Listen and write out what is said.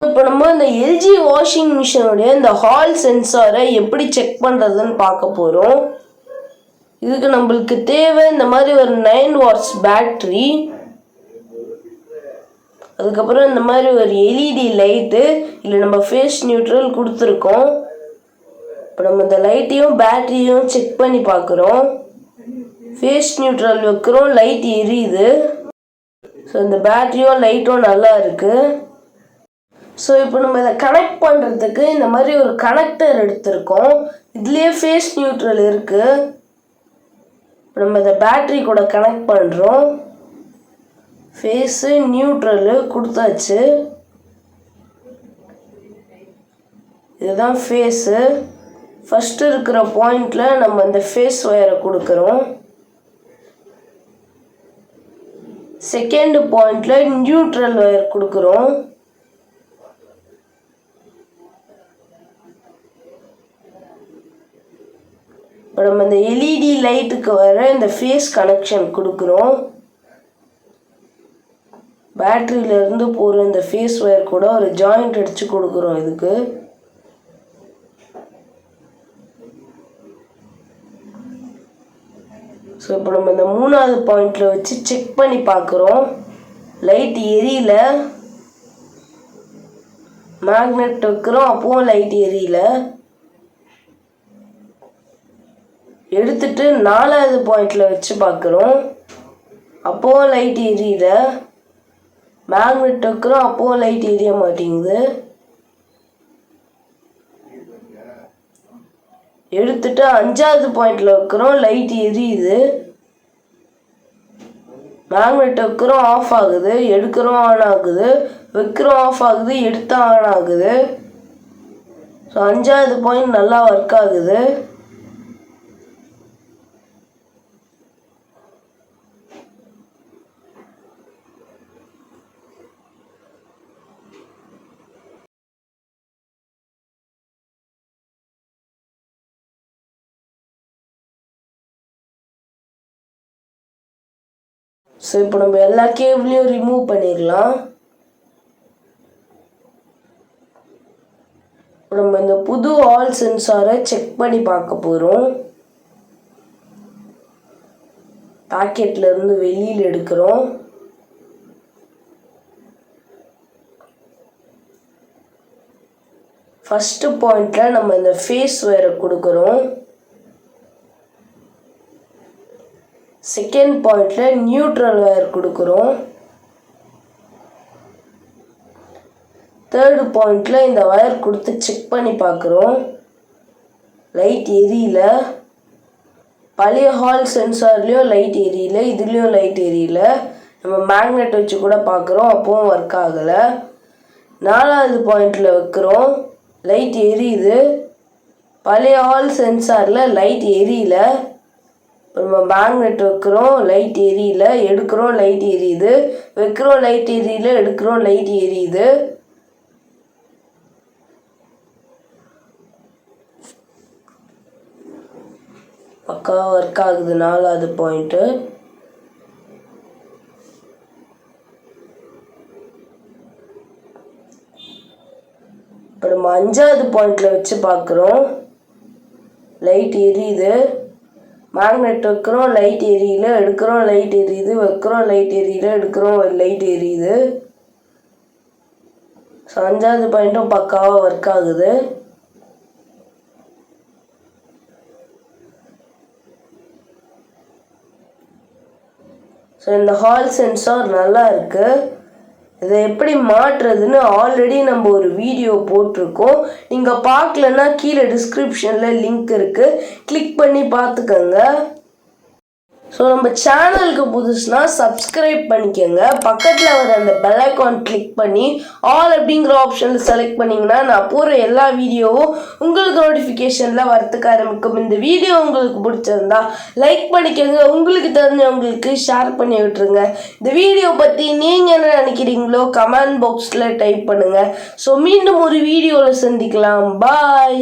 இப்போ நம்ம இந்த எல்ஜி வாஷிங் மிஷினுடைய இந்த ஹால் சென்சாரை எப்படி செக் பண்ணுறதுன்னு பார்க்க போகிறோம். இதுக்கு நம்மளுக்கு தேவை இந்த மாதிரி ஒரு 9 watts பேட்ரி, அதுக்கப்புறம் இந்த மாதிரி ஒரு எல்இடி லைட்டு, இல்லை நம்ம ஃபேஸ் நியூட்ரல் கொடுத்துருக்கோம். இப்போ நம்ம இந்த லைட்டையும் பேட்டரியும் செக் பண்ணி பார்க்குறோம். ஃபேஸ் நியூட்ரல் வைக்கிறோம், லைட் எரியுது. ஸோ இந்த பேட்டரியும் லைட்டும் நல்லா இருக்குது. ஸோ இப்போ நம்ம இதை கனெக்ட் பண்ணுறதுக்கு இந்த மாதிரி ஒரு கனெக்டர் எடுத்திருக்கோம். இதுலேயே ஃபேஸ் நியூட்ரல் இருக்குது. இப்போ நம்ம இதை பேட்டரி கூட கனெக்ட் பண்ணுறோம். ஃபேஸு நியூட்ரலு கொடுத்தாச்சு. இதுதான் ஃபேஸு. ஃபஸ்ட்டு இருக்கிற பாயிண்டில் நம்ம இந்த ஃபேஸ் ஒயரை கொடுக்குறோம். செகண்ட் பாயிண்டில் நியூட்ரல் ஒயர் கொடுக்குறோம். இப்போ நம்ம இந்த எல்இடி லைட்டுக்கு வர இந்த ஃபேஸ் கனெக்ஷன் கொடுக்குறோம். பேட்டரியிலேருந்து போகிற இந்த ஃபேஸ் ஒயர் கூட ஒரு ஜாயிண்ட் அடித்து கொடுக்குறோம் இதுக்கு. ஸோ இப்போ நம்ம இந்த 3வது பாயிண்டில் வச்சு செக் பண்ணி பார்க்குறோம். லைட் எரியல. மேக்னெட் வைக்கிறோம், அப்போவும் லைட் எரியல. எடுத்துட்டு 4வது பாயிண்டில் வச்சு பார்க்குறோம். அப்போவும் லைட் எரியல. மேக்னெட் வைக்கிறோம், அப்போவும் லைட் எரிய மாட்டேங்குது. எடுத்துட்டு 5வது பாயிண்டில் வைக்கிறோம், லைட் எரியுது. மேக்னெட் வைக்கிறோம், ஆஃப் ஆகுது. எடுக்கிறோம், ஆன் ஆகுது. வைக்கிறோம், ஆஃப் ஆகுது. எடுத்தா ஆன் ஆகுது. ஸோ 5வது பாயிண்ட் நல்லா ஒர்க் ஆகுது. ஸோ இப்போ நம்ம எல்லா கேபிளையும் ரிமூவ் பண்ணிடலாம். இப்போ நம்ம இந்த புது ஹால் சென்சாரை செக் பண்ணி பார்க்க போகிறோம். பாக்கெட்ல இருந்து வெளியில் எடுக்கிறோம். ஃபஸ்ட்டு பாயிண்டில் நம்ம இந்த ஃபேஸ் ஒயரை கொடுக்குறோம். செகண்ட் பாயிண்டில் நியூட்ரல் ஒயர் கொடுக்குறோம். தேர்டு பாயிண்டில் இந்த ஒயர் கொடுத்து செக் பண்ணி பார்க்குறோம். லைட் எரியல. பழைய ஹால் சென்சார்லேயும் லைட் எரியல, இதுலேயும் லைட் எரியல. நம்ம மேக்னெட் வச்சு கூட பார்க்குறோம், அப்போவும் ஒர்க் ஆகலை. 4வது பாயிண்டில் வைக்கிறோம், லைட் எரியுது. பழைய ஹால் சென்சாரில் லைட் எரியல. நம்ம மேக்னெட் வைக்கிறோம், லைட் எரியல. எடுக்கிறோம், லைட் எரியுது. வைக்கிறோம், லைட் எரியல. எடுக்கிறோம், லைட் எரியுது. பக்காவா ஒர்க் ஆகுது. 4வது பாயிண்ட்டு. இப்போ நம்ம 5வது பாயிண்டில் வச்சு பார்க்குறோம். லைட் எரியுது. மேக்னெட் வைக்கிறோம், லைட் எரியல. எடுக்கிறோம், லைட் எரியுது. வைக்கிறோம், லைட் எரியல. எடுக்கிறோம், லைட் எரியுது. ஸோ 5வது பாயிண்ட்டும் பக்காவாக ஒர்க் ஆகுது. ஸோ இந்த ஹால் சென்சார் நல்லா இருக்குது. இதை எப்படி மாற்றுறதுன்னு ஆல்ரெடி நம்ம ஒரு வீடியோ போட்டிருக்கோம். நீங்கள் பார்க்கலன்னா கீழே டிஸ்கிரிப்ஷனில் லிங்க் இருக்குது, கிளிக் பண்ணி பார்த்துக்கோங்க. ஸோ நம்ம சேனலுக்கு புதுசுனா சப்ஸ்கிரைப் பண்ணிக்கோங்க. பக்கத்தில் வர அந்த பெல் ஐக்கான் கிளிக் பண்ணி ஆல் அப்படிங்கிற ஆப்ஷனில் செலக்ட் பண்ணிங்கன்னா நான் போகிற எல்லா வீடியோவும் உங்களுக்கு நோட்டிஃபிகேஷனில் வரத்துக்கு ஆரம்பிக்கும். இந்த வீடியோ உங்களுக்கு பிடிச்சிருந்தா லைக் பண்ணிக்கோங்க. உங்களுக்கு தெரிஞ்சவங்களுக்கு ஷேர் பண்ணி விட்டுருங்க. இந்த வீடியோ பற்றி நீங்கள் என்ன நினைக்கிறீங்களோ கமெண்ட் பாக்ஸில் டைப் பண்ணுங்கள். ஸோ மீண்டும் ஒரு வீடியோவில் சந்திக்கலாம். பாய்.